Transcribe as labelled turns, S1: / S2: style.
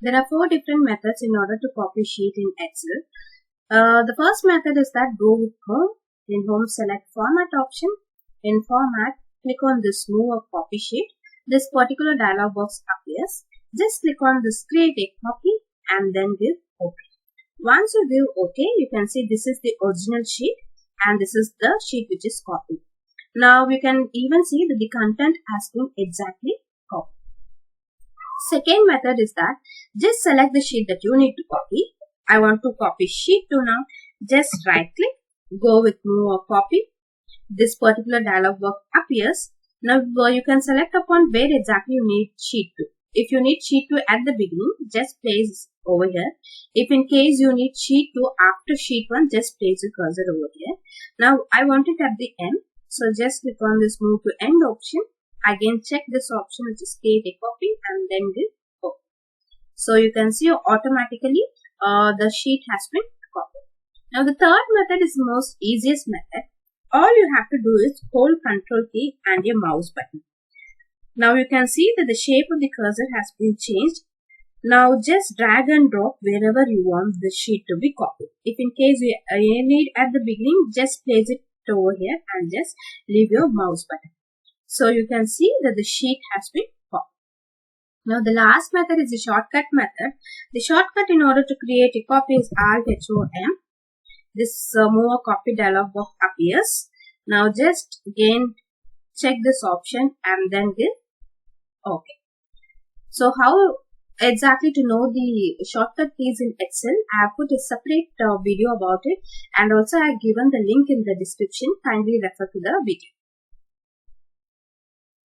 S1: There are 4 different methods in order to copy sheet in Excel. The first method is that go with Home. In Home, select Format option. In Format, click on this Move or Copy Sheet. This particular dialog box appears. Just click on this Create a Copy and then give OK. Once you give OK, you can see this is the original sheet and this is the sheet which is copied. Now you can even see that the content has been exactly copied. Second method is that just select the sheet that you need to copy. I want to copy sheet 2 now. Just right click, go with Move or Copy. This particular dialog box appears. Now you can select upon where exactly you need sheet 2. If you need sheet 2 at the beginning, just place over here. If in case you need sheet 2 after sheet 1, just place the cursor over here. Now I want it at the end. So just click on this Move to End option. Again check this option which is Create a Copy and then give OK. So you can see automatically the sheet has been copied. Now the third method is the most easiest method. All you have to do is hold Ctrl key and your mouse button. Now you can see that the shape of the cursor has been changed. Now just drag and drop wherever you want the sheet to be copied. If in case you need at the beginning, just place it over here and just leave your mouse button. So you can see that the sheet has been copied. Now the last method is the shortcut method. The shortcut in order to create a copy is Alt-HOM. This Move or Copy dialog box appears. Now just again check this option and then give OK. So how exactly to know the shortcut keys in Excel, I have put a separate video about it and also I have given the link in the description. Kindly refer to the video.